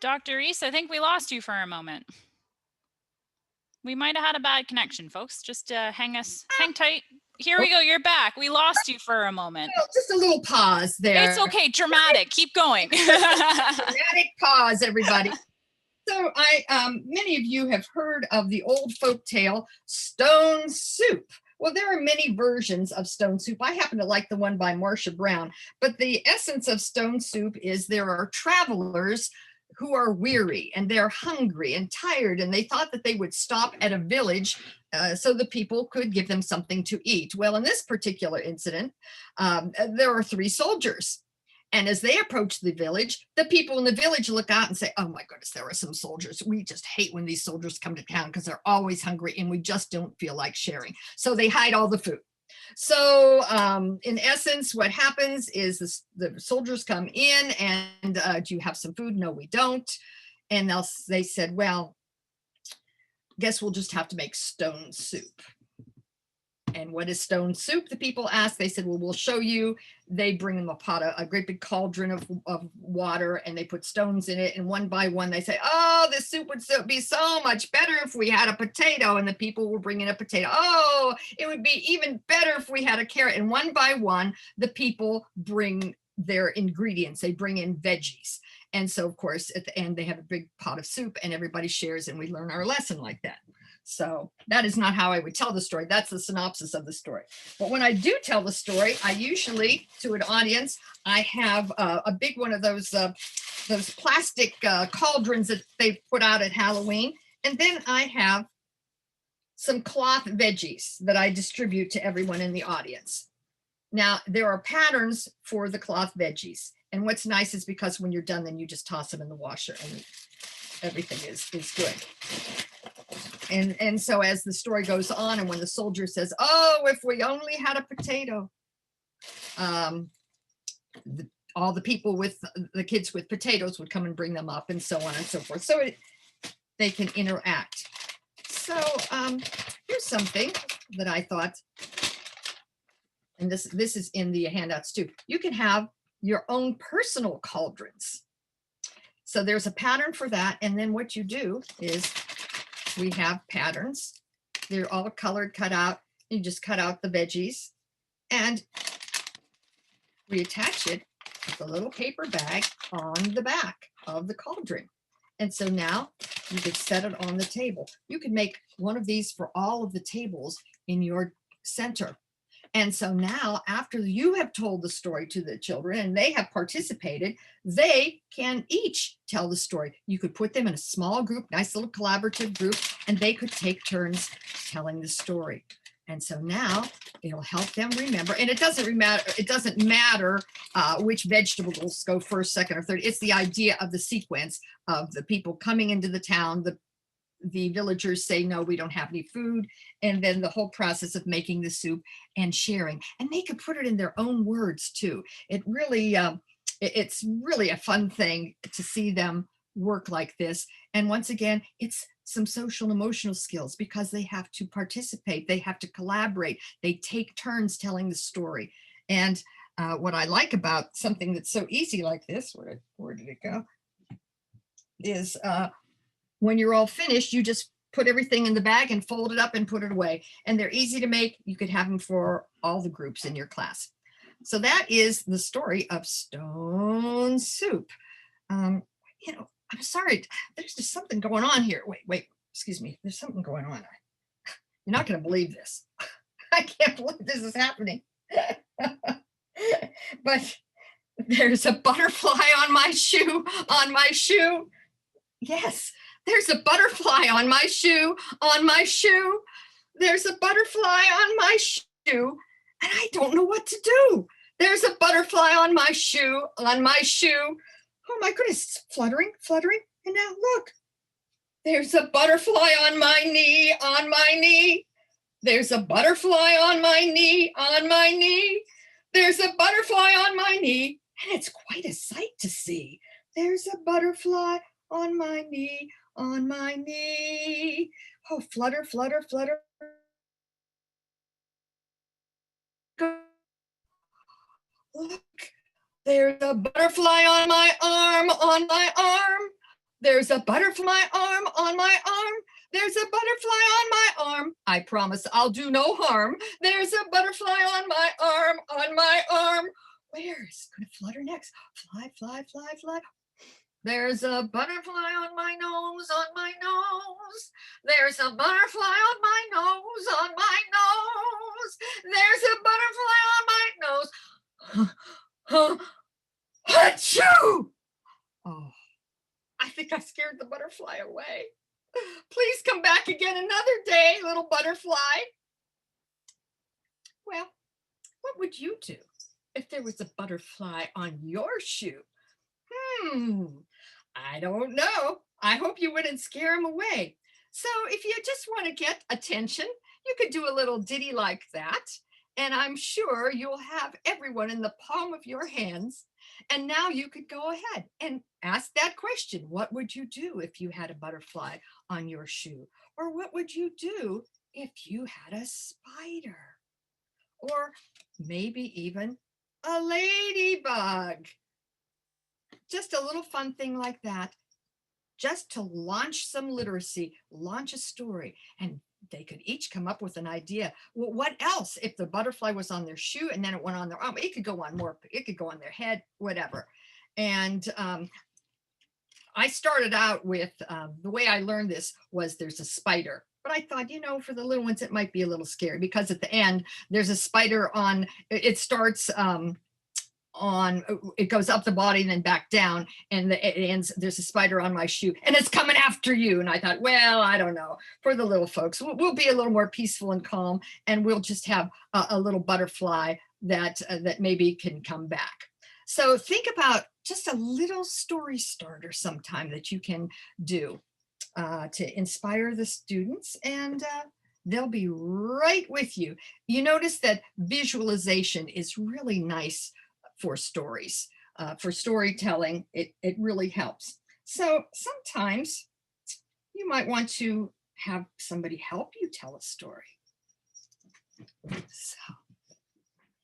Dr. Rees, I think we lost you for a moment. We might have had a bad connection, folks. Just hang tight. Here we go. You're back. We lost you for a moment. Well, just a little pause there. It's okay. Dramatic. Keep going. Dramatic pause, everybody. So many of you have heard of the old folk tale, Stone Soup. Well, there are many versions of Stone Soup. I happen to like the one by Marcia Brown, but the essence of Stone Soup is there are travelers who are weary and they're hungry and tired, and they thought that they would stop at a village so the people could give them something to eat. Well, in this particular incident, there are 3 soldiers. And as they approach the village, the people in the village look out and say, oh my goodness, there are some soldiers. We just hate when these soldiers come to town because they're always hungry and we just don't feel like sharing. So they hide all the food. So in essence, what happens is the soldiers come in and do you have some food? No, we don't. And they said, well, guess we'll just have to make stone soup. And what is stone soup? The people asked. They said, well, we'll show you. They bring them a great big cauldron of water, and they put stones in it. And one by one, they say, oh, this soup would be so much better if we had a potato. And the people were bringing a potato. Oh, it would be even better if we had a carrot. And one by one, the people bring their ingredients. They bring in veggies. And so, of course, at the end, they have a big pot of soup and everybody shares and we learn our lesson like that. So that is not how I would tell the story. That's the synopsis of the story. But when I do tell the story, I usually, to an audience, I have a big one of those plastic cauldrons that they put out at Halloween. And then I have some cloth veggies that I distribute to everyone in the audience. Now, there are patterns for the cloth veggies. And what's nice is because when you're done, then you just toss them in the washer and everything is good. And so as the story goes on, and when the soldier says, oh, if we only had a potato, all the people with the kids with potatoes would come and bring them up and so on and so forth. So they can interact. So here's something that I thought, and this is in the handouts too. You can have your own personal cauldrons. So there's a pattern for that. And then what you do is we have patterns. They're all colored, cut out. You just cut out the veggies and we attach it with a little paper bag on the back of the cauldron. And so now you could set it on the table. You could make one of these for all of the tables in your center. And so now, after you have told the story to the children and they have participated, they can each tell the story. You could put them in a small group, nice little collaborative group, and they could take turns telling the story. And so now it'll help them remember. And it doesn't matter which vegetables go first, second, or third. It's the idea of the sequence of the people coming into the town, the villagers say, no, we don't have any food. And then the whole process of making the soup and sharing. And they could put it in their own words too. It really, it's really a fun thing to see them work like this. And once again, it's some social and emotional skills because they have to participate. They have to collaborate. They take turns telling the story. And what I like about something that's so easy like this, where did it go? Is when you're all finished, you just put everything in the bag and fold it up and put it away. And they're easy to make. You could have them for all the groups in your class. So that is the story of Stone Soup. You know, I'm sorry, there's just something going on here. Wait, excuse me. There's something going on. You're not going to believe this. I can't believe this is happening. But there's a butterfly on my shoe, Yes, there's a butterfly on my shoe, There's a butterfly on my shoe, and I don't know what to do. There's a butterfly on my shoe, Oh my goodness, it's fluttering. And now look, there's a butterfly on my knee. There's a butterfly on my knee. There's a butterfly on my knee, and it's quite a sight to see. There's a butterfly on my knee. Oh, flutter. Look, there's a butterfly on my arm. There's a butterfly on my arm. There's a butterfly on my arm. I promise I'll do no harm. There's a butterfly on my arm. Where is it going to flutter next? Fly. There's a butterfly on my nose, on my nose. There's a butterfly on my nose, on my nose. There's a butterfly on my nose. Achoo! Oh, I think I scared the butterfly away. Please come back again another day, little butterfly. Well, what would you do if there was a butterfly on your shoe? I don't know. I hope you wouldn't scare him away. So if you just want to get attention, you could do a little ditty like that. And I'm sure you'll have everyone in the palm of your hands. And now you could go ahead and ask that question. What would you do if you had a butterfly on your shoe? Or what would you do if you had a spider? Or maybe even a ladybug. Just a little fun thing like that, just to launch some literacy, launch a story, and they could each come up with an idea. Well, what else if the butterfly was on their shoe and then it went on their arm? It could go on more, it could go on their head, whatever. And I started out with, the way I learned this was there's a spider. But I thought, you know, for the little ones, it might be a little scary because at the end, there's a spider on, it starts, it goes up the body and then back down, and it ends, there's a spider on my shoe and it's coming after you. And I thought, well, I don't know, for the little folks, we'll be a little more peaceful and calm, and we'll just have a little butterfly that maybe can come back. So think about just a little story starter sometime that you can do to inspire the students, and they'll be right with you. You notice that visualization is really nice for stories, for storytelling. It really helps. So sometimes you might want to have somebody help you tell a story. So,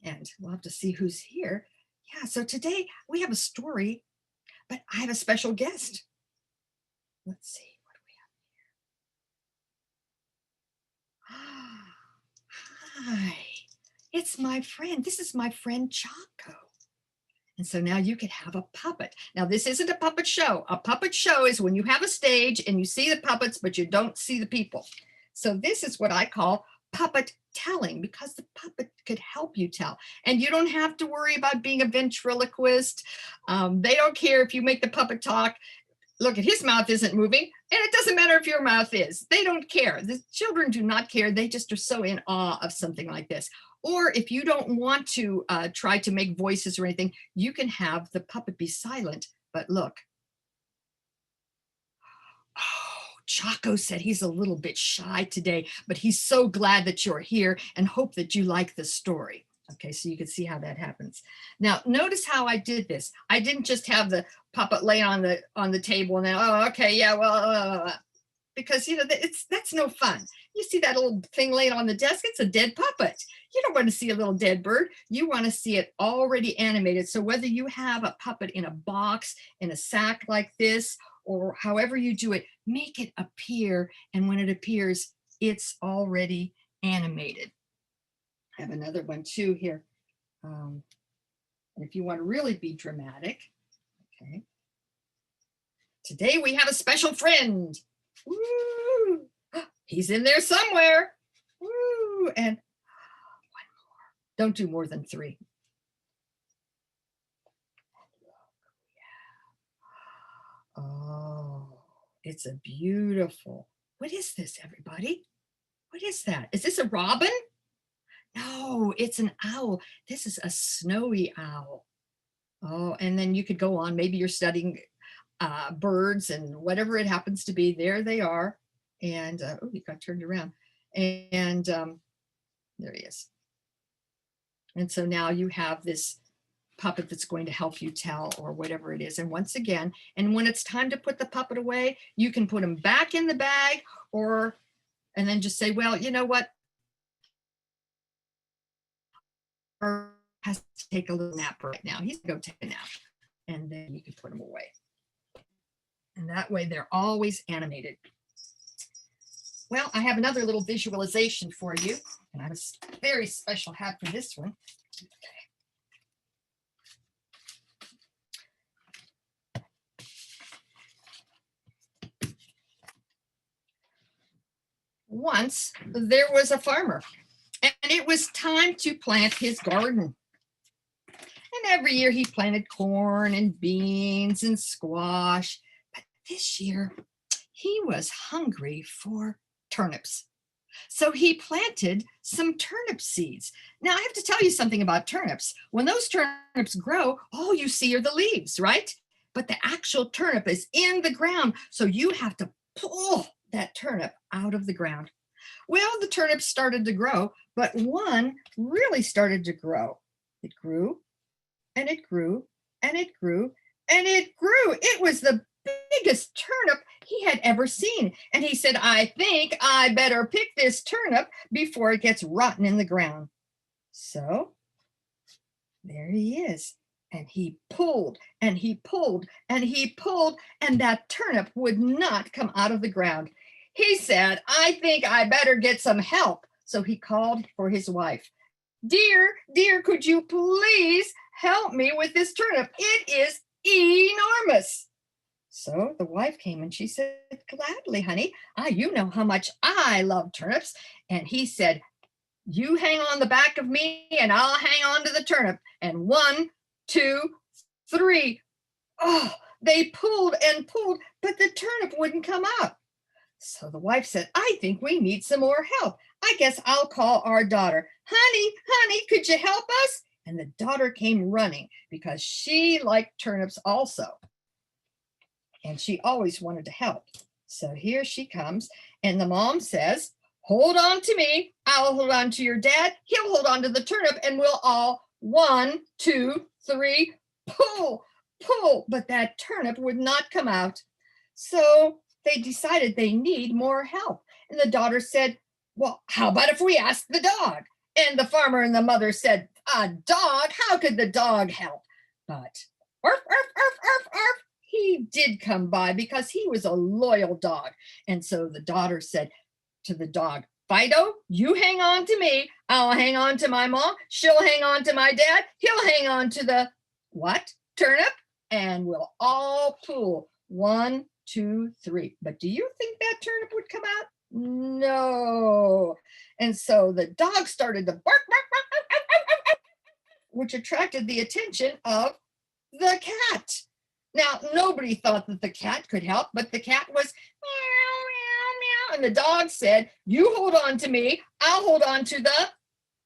and we'll have to see who's here. Yeah, so today we have a story, but I have a special guest. Let's see, what do we have here? Hi, it's my friend. This is my friend Chaco. And so now you could have a puppet. Now, this isn't a puppet show. A puppet show is when you have a stage and you see the puppets, but you don't see the people. So this is what I call puppet telling, because the puppet could help you tell. And you don't have to worry about being a ventriloquist. They don't care if you make the puppet talk. Look, at his mouth isn't moving, and it doesn't matter if your mouth is. They don't care. The children do not care. They just are so in awe of something like this. Or if you don't want to try to make voices or anything, you can have the puppet be silent. But look. Oh, Chaco said he's a little bit shy today, but he's so glad that you're here and hope that you like the story. Okay, so you can see how that happens. Now, notice how I did this. I didn't just have the puppet lay on the table and then, oh, okay, yeah, well, because, you know, that's no fun. You see that little thing laying on the desk, it's a dead puppet. You don't want to see a little dead bird. You want to see it already animated. So whether you have a puppet in a box, in a sack like this, or however you do it, make it appear. And when it appears, it's already animated. I have another one too here. And if you want to really be dramatic, okay. Today we have a special friend. Woo! He's in there somewhere. Woo! And one more. Don't do more than 3. Oh, it's a beautiful. What is this, everybody? What is that? Is this a robin? No, it's an owl. This is a snowy owl. Oh, and then you could go on. Maybe you're studying birds and whatever it happens to be. There they are. And oh, he got turned around. And there he is. And so now you have this puppet that's going to help you tell, or whatever it is. And once again, and when it's time to put the puppet away, you can put him back in the bag, and then just say, well, you know what? Or has to take a little nap right now. He's gonna go take a nap, and then you can put them away. And that way they're always animated. Well, I have another little visualization for you, and I have a very special hat for this one. Okay. Once there was a farmer, and it was time to plant his garden. And every year he planted corn and beans and squash. But this year he was hungry for turnips. So he planted some turnip seeds. Now, I have to tell you something about turnips. When those turnips grow, all you see are the leaves, right? But the actual turnip is in the ground. So you have to pull that turnip out of the ground. Well, the turnips started to grow, but one really started to grow. It grew and it grew and it grew and it grew. It was the biggest turnip he had ever seen. And he said, I think I better pick this turnip before it gets rotten in the ground. So there he is. And he pulled and he pulled and he pulled, and that turnip would not come out of the ground. He said, I think I better get some help. So he called for his wife. Dear, could you please help me with this turnip? It is enormous. So the wife came and she said, gladly, honey, you know how much I love turnips. And he said, you hang on the back of me and I'll hang on to the turnip. And 1, 2, 3. Oh, they pulled and pulled, but the turnip wouldn't come out. So the wife said, I think we need some more help. I guess I'll call our daughter. Honey, could you help us? And the daughter came running because she liked turnips also. And she always wanted to help. So here she comes. And the mom says, hold on to me. I'll hold on to your dad. He'll hold on to the turnip and we'll all 1, 2, 3, pull. But that turnip would not come out. So they decided they need more help. And the daughter said, well, how about if we ask the dog? And the farmer and the mother said, a dog? How could the dog help? But arf, arf, arf, arf, arf, he did come by because he was a loyal dog. And so the daughter said to the dog, Fido, you hang on to me. I'll hang on to my mom. She'll hang on to my dad. He'll hang on to the what? Turnip. And we'll all pull 1, 2, 3. But do you think that turnip would come out? No. And so the dog started to bark, bark, bark, bark, bark, bark, bark, which attracted the attention of the cat. Now, nobody thought that the cat could help, but the cat was meow, meow, meow. And the dog said, you hold on to me. I'll hold on to the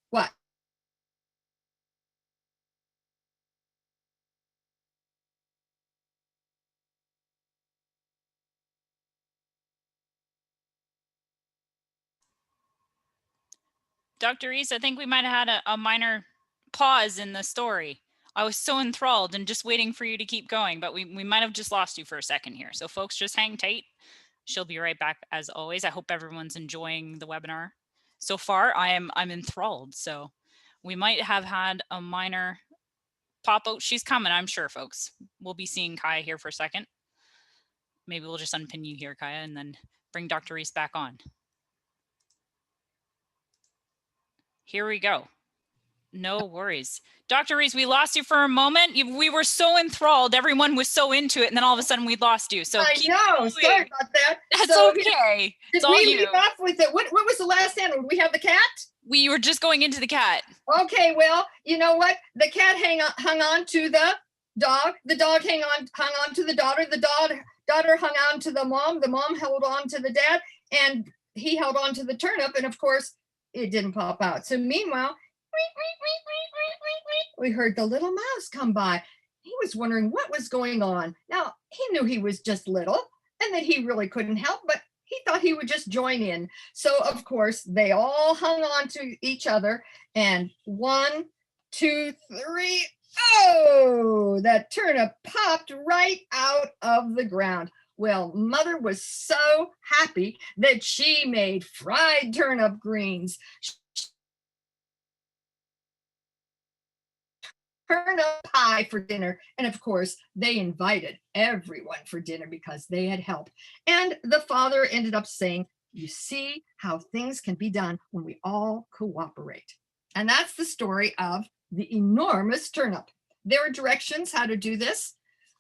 what? Dr. Rees, I think we might have had a minor pause in the story. I was so enthralled and just waiting for you to keep going, but we might have just lost you for a second here. So folks, just hang tight. She'll be right back as always. I hope everyone's enjoying the webinar. So far, I'm enthralled. So we might have had a minor pop out. She's coming, I'm sure, folks. We'll be seeing Kaya here for a second. Maybe we'll just unpin you here, Kaya, and then bring Dr. Rees back on. Here we go. No worries. Dr. Rees, we lost you for a moment. We were so enthralled. Everyone was so into it. And then all of a sudden we lost you. So I know. going. Sorry about that. That's so okay. Did It's all we you. leave off with it? What was the last animal? We have the cat? We were just going into the cat. Okay, well, you know what? The cat hung on to the dog. The dog hung on to the daughter. The daughter hung on to the mom. The mom held on to the dad. And he held on to the turnip. And of course, it didn't pop out. So meanwhile, we heard the little mouse come by. He was wondering what was going on. Now, he knew he was just little and that he really couldn't help, but he thought he would just join in. So, of course, they all hung on to each other. And 1, 2, 3. Oh, that turnip popped right out of the ground. Well, Mother was so happy that she made fried turnip greens, turnip pie for dinner. And of course, they invited everyone for dinner because they had help. And the father ended up saying, you see how things can be done when we all cooperate. And that's the story of the enormous turnip. There are directions how to do this.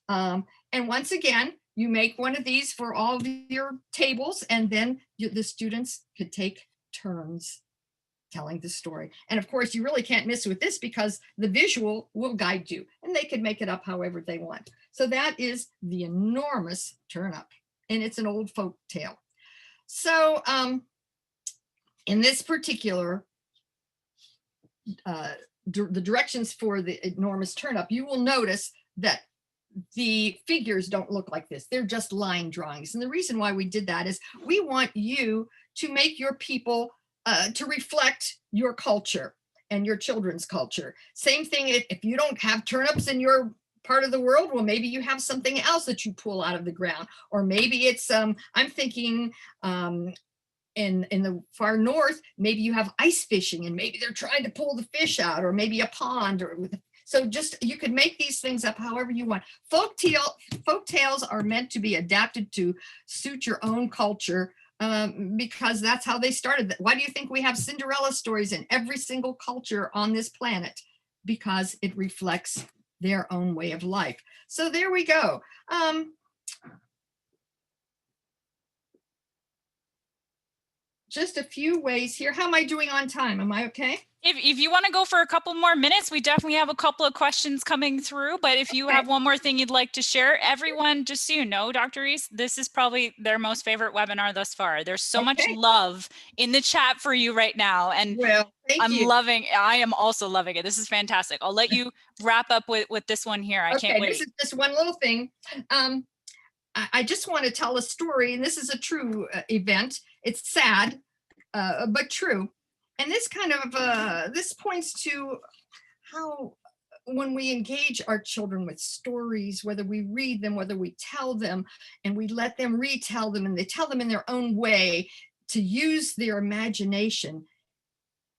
And once again, you make one of these for all of your tables, and then the students could take turns telling the story. And of course, you really can't miss with this because the visual will guide you, and they can make it up however they want. So that is the enormous turnip, and it's an old folk tale. So in this particular, the directions for the enormous turnip, you will notice that the figures don't look like this. They're just line drawings. And the reason why we did that is we want you to make your people to reflect your culture and your children's culture. Same thing if you don't have turnips in your part of the world, well, maybe you have something else that you pull out of the ground. Or maybe it's, I'm thinking in the far north, maybe you have ice fishing and maybe they're trying to pull the fish out, or maybe a pond, or so just, you could make these things up however you want. Folk tales are meant to be adapted to suit your own culture, because that's how they started. Why do you think we have Cinderella stories in every single culture on this planet? Because it reflects their own way of life. So there we go. Just a few ways here. How am I doing on time? Am I okay? If you want to go for a couple more minutes, we definitely have a couple of questions coming through. But if you have one more thing you'd like to share, everyone, just so you know, Dr. Rees, this is probably their most favorite webinar thus far. There's so much love in the chat for you right now. And well, I am also loving it. This is fantastic. I'll let you wrap up with this one here. I can't wait. This is just one little thing. I just want to tell a story, and this is a true event. It's sad, but true. And this kind of, this points to how when we engage our children with stories, whether we read them, whether we tell them, and we let them retell them, and they tell them in their own way to use their imagination,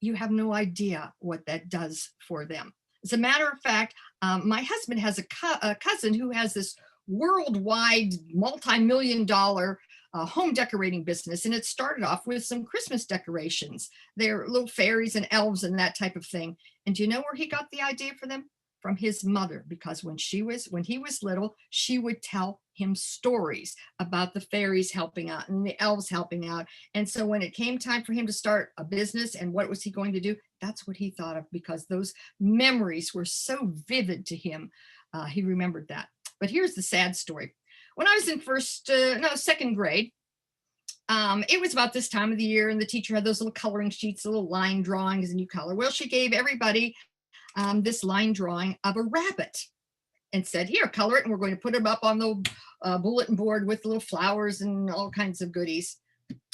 you have no idea what that does for them. As a matter of fact, my husband has a cousin who has this worldwide multi-million-dollar home decorating business, and it started off with some Christmas decorations. They're little fairies and elves and that type of thing. And do you know where he got the idea for them? From his mother, because when he was little, she would tell him stories about the fairies helping out and the elves helping out. And so when it came time for him to start a business, and what was he going to do? That's what he thought of, because those memories were so vivid to him. He remembered that. But here's the sad story. When I was in second grade, it was about this time of the year, and the teacher had those little coloring sheets, little line drawings, and you color. Well, she gave everybody this line drawing of a rabbit and said, here, color it, and we're going to put it up on the bulletin board with little flowers and all kinds of goodies.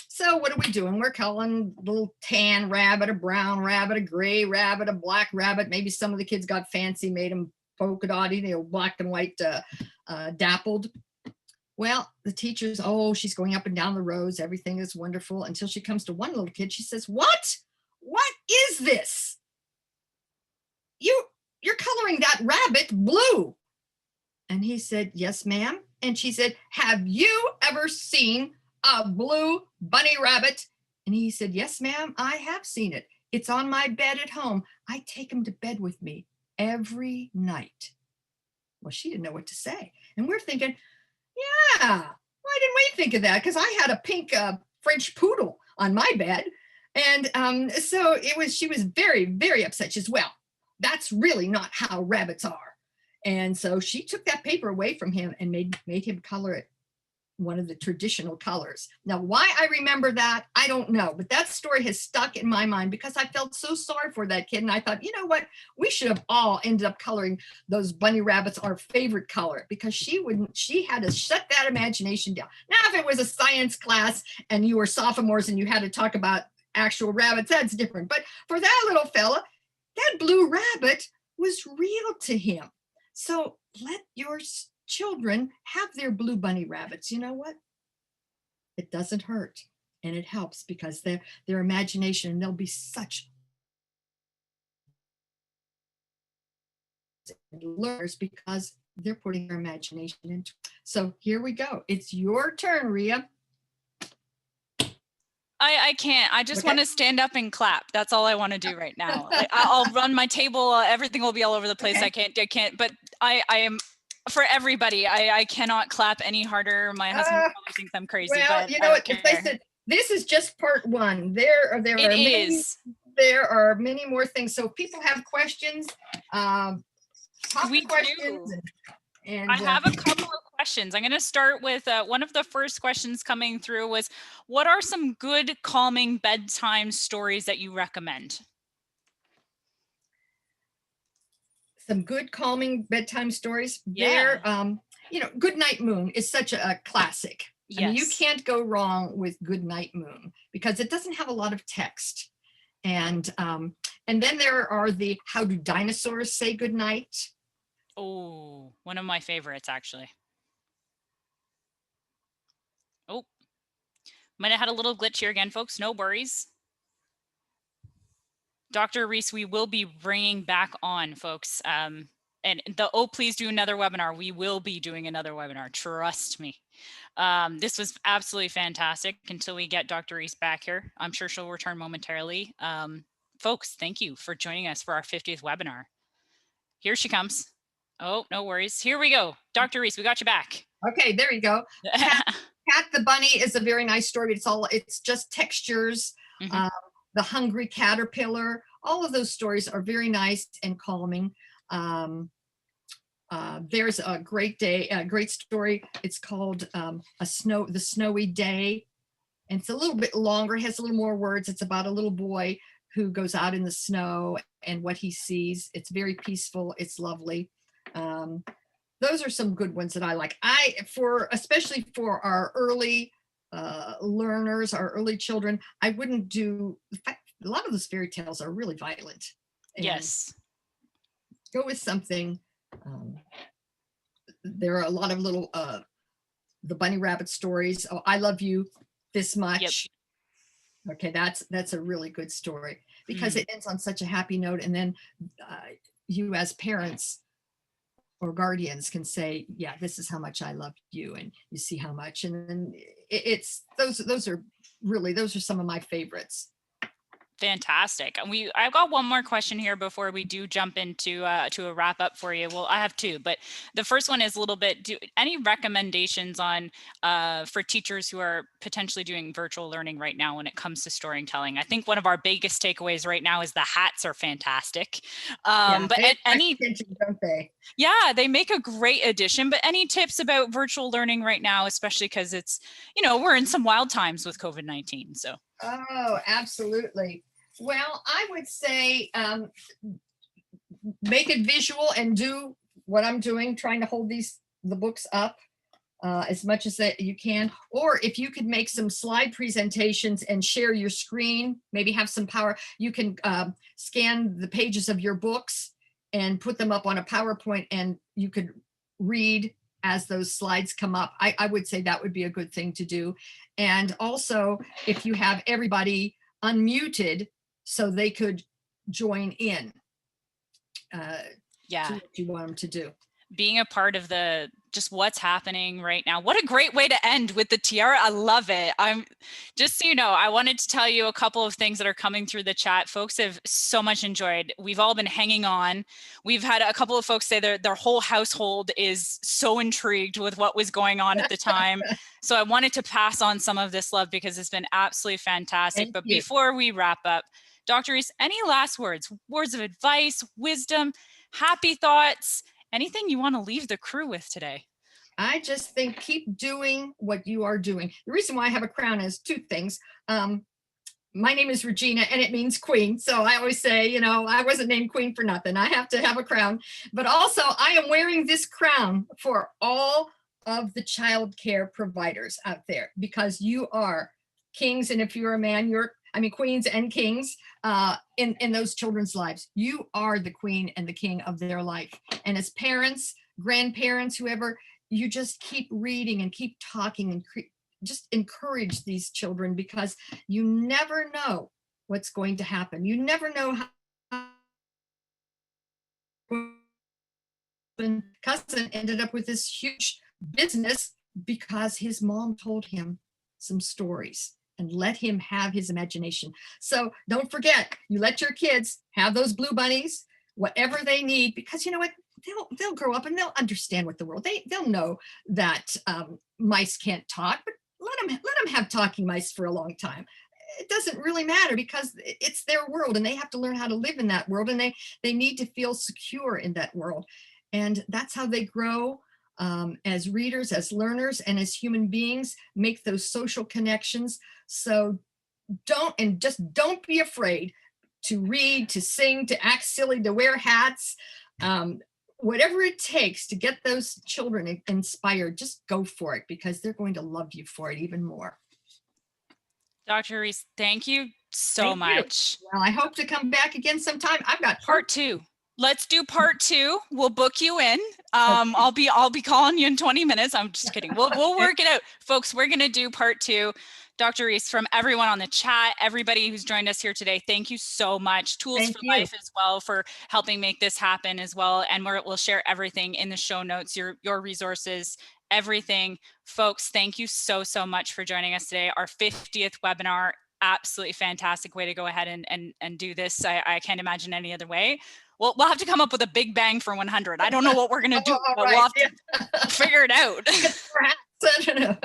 So what are we doing? We're coloring a little tan rabbit, a brown rabbit, a gray rabbit, a black rabbit. Maybe some of the kids got fancy, made them polka dotty, black and white dappled. Well, the teacher's, she's going up and down the rows. Everything is wonderful, until she comes to one little kid. She says, what is this? You're coloring that rabbit blue. And he said, yes, ma'am. And she said, have you ever seen a blue bunny rabbit? And he said, yes, ma'am, I have seen it. It's on my bed at home. I take him to bed with me every night. Well, she didn't know what to say. And we're thinking, yeah, why didn't we think of that? Because I had a pink French poodle on my bed. And so she was very, very upset. She says, well, that's really not how rabbits are. And so she took that paper away from him and made him color it one of the traditional colors. Now, why I remember that, I don't know, but that story has stuck in my mind because I felt so sorry for that kid. And I thought, you know what, we should have all ended up coloring those bunny rabbits our favorite color, because she had to shut that imagination down. Now, if it was a science class and you were sophomores and you had to talk about actual rabbits, that's different. But for that little fella, that blue rabbit was real to him. So let your children have their blue bunny rabbits. You know what? It doesn't hurt, and it helps, because their imagination, and they'll be such learners because they're putting their imagination into it. So here we go. It's your turn, Rhea. I can't. I just want to stand up and clap. That's all I want to do right now. I'll run my table. Everything will be all over the place. I can't. But I am For everybody. I cannot clap any harder. My husband probably thinks I'm crazy, Well, but you I know what? don't If I care. said this is just part one, there It are many, is. there are many more things. So if people have questions, pop We the questions do. and I have a couple of questions. I'm going to start with one of the first questions coming through was, what are some good calming bedtime stories that you recommend? some good calming bedtime stories. Yeah. You know, Good Night Moon is such a classic. I mean, you Yes. can't go wrong with Good Night Moon because it doesn't have a lot of text. And then there are the How Do Dinosaurs Say Goodnight? Oh, one of my favorites, actually. Oh, might have had a little glitch here again, folks. No worries. Dr. Rees, we will be bringing back on, folks. And please do another webinar. We will be doing another webinar. Trust me. This was absolutely fantastic until we get Dr. Rees back here. I'm sure she'll return momentarily. Folks, thank you for joining us for our 50th webinar. Here she comes. Oh, no worries. Here we go. Dr. Rees, we got you back. Okay, there you go. Cat the Bunny is a very nice story. It's just textures. Mhm. The Hungry Caterpillar. All of those stories are very nice and calming. There's a great story. It's called The Snowy Day. And it's a little bit longer, has a little more words. It's about a little boy who goes out in the snow and what he sees. It's very peaceful. It's lovely. Those are some good ones that I like. Especially for our early learners, our early children, I wouldn't do, in fact, a lot of those fairy tales are really violent. And yes. go with something. There are a lot of little, the bunny rabbit stories. Oh, I love you this much. Yep. Okay, that's a really good story because it ends on such a happy note. And then you as parents or guardians can say, yeah, this is how much I love you. And you see how much. And then those are some of my favorites. Fantastic. And I've got one more question here before we do jump into to a wrap up for you. Well, I have two, but the first one is a little bit, any recommendations on for teachers who are potentially doing virtual learning right now when it comes to storytelling? I think one of our biggest takeaways right now is the hats are fantastic. But any attention, don't they? Yeah, they make a great addition, but any tips about virtual learning right now, especially because it's, we're in some wild times with COVID-19. So. Oh, absolutely. Well, I would say make it visual and do what I'm doing, trying to hold the books up as much as that you can. Or if you could make some slide presentations and share your screen, maybe have some power, you can scan the pages of your books and put them up on a PowerPoint and you could read as those slides come up. I would say that would be a good thing to do. And also, if you have everybody unmuted so they could join in Yeah. to what you want them to do. Being a part of just what's happening right now. What a great way to end with the tiara. I love it. I'm just so you know, I wanted to tell you a couple of things that are coming through the chat. Folks have so much enjoyed. We've all been hanging on. We've had a couple of folks say their whole household is so intrigued with what was going on at the time. So I wanted to pass on some of this love because it's been absolutely fantastic. Thank but you. Before we wrap up, Dr. Rees, any last words of advice, wisdom, happy thoughts, anything you want to leave the crew with today? I just think keep doing what you are doing. The reason why I have a crown is two things. My name is Regina and it means queen. So I always say, I wasn't named queen for nothing. I have to have a crown. But also I am wearing this crown for all of the child care providers out there because you are kings. And if you're a man, queens and kings in those children's lives. You are the queen and the king of their life. And as parents, grandparents, whoever, you just keep reading and keep talking and just encourage these children because you never know what's going to happen. You never know how cousin ended up with this huge business because his mom told him some stories and let him have his imagination. So don't forget, you let your kids have those blue bunnies, whatever they need, because you know what? they'll grow up and they'll understand what the world, they'll know that mice can't talk, but let them have talking mice for a long time. It doesn't really matter because it's their world and they have to learn how to live in that world, and they need to feel secure in that world. And that's how they grow as readers, as learners, and as human beings, make those social connections. So don't be afraid to read, to sing, to act silly, to wear hats. Whatever it takes to get those children inspired, just go for it, because they're going to love you for it even more. Dr. Rees, thank you so much. Well, I hope to come back again sometime. I've got part 2. Let's do part 2. We'll book you in. I'll be calling you in 20 minutes. I'm just kidding. We'll work it out. Folks, we're going to do part 2. Dr. Rees, from everyone on the chat, everybody who's joined us here today, thank you so much. Tools for Life as well for helping make this happen as well. And we'll share everything in the show notes, your resources, everything. Folks, thank you so much for joining us today. Our 50th webinar, absolutely fantastic way to go ahead and do this. I can't imagine any other way. Well, we'll have to come up with a big bang for 100. I don't know what we're going to do, but we'll have to figure it out. I don't know.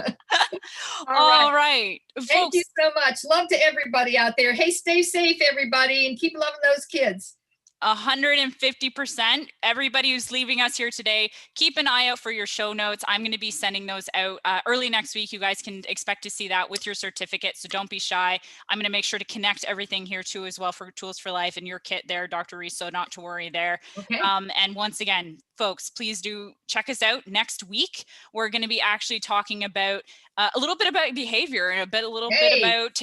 All right. Thank you so much. Love to everybody out there. Hey, stay safe, everybody, and keep loving those kids. 150%. Everybody who's leaving us here today, keep an eye out for your show notes. I'm going to be sending those out early next week. You guys can expect to see that with your certificate, so don't be shy. I'm going to make sure to connect everything here too as well for Tools for Life and your kit there, Dr. Rees, so not to worry there. Okay. And once again, folks, please do check us out next week. We're going to be actually talking about a little bit about behavior and a little bit about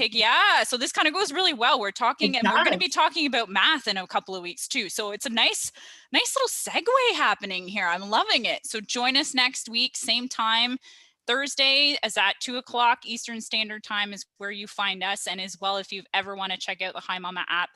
so this kind of goes really well. We're talking and we're going to be talking about math in a couple of weeks too. So it's a nice little segue happening here. I'm loving it. So join us next week, same time. Thursday is at 2:00 Eastern Standard Time is where you find us. And as well, if you ever want to check out the Hi Mama app,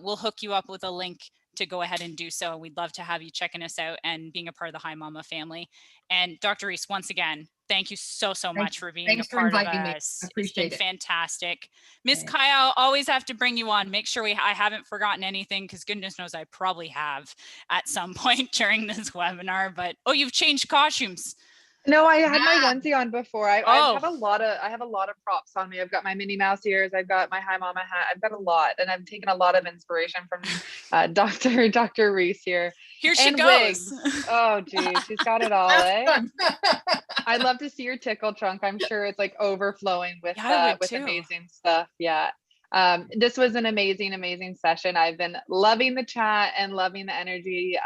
we'll hook you up with a link to go ahead and do so. We'd love to have you checking us out and being a part of the Hi Mama family. And Dr. Rees, once again, thank you so much for being a part of us. I appreciate it's been fantastic. Miss Kaya, I'll always have to bring you on. Make sure I haven't forgotten anything, because goodness knows I probably have at some point during this webinar. But you've changed costumes. No, I had my onesie on before. I have a lot of props on me. I've got my Minnie Mouse ears. I've got my Hi Mama hat. I've got a lot, and I've taken a lot of inspiration from Dr. Rees here. Here she goes. Wigs. Oh, geez, she's got it all, eh? I'd love to see your tickle trunk. I'm sure it's like overflowing with amazing stuff. Yeah. This was an amazing session. I've been loving the chat and loving the energy.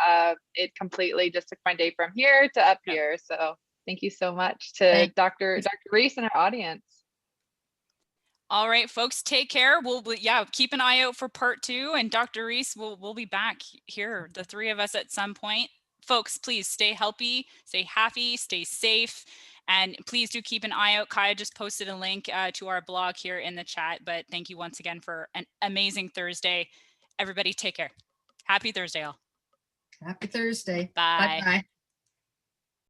It completely just took my day from here to up here. So thank you so much to Dr. Rees and our audience. All right, folks, take care. We'll keep an eye out for part 2, and Dr. Rees, we'll be back here, the 3 of us at some point. Folks, please stay healthy, stay happy, stay safe, and please do keep an eye out. Kaya just posted a link to our blog here in the chat, but thank you once again for an amazing Thursday. Everybody take care. Happy Thursday all. Happy Thursday. Bye. Bye-bye.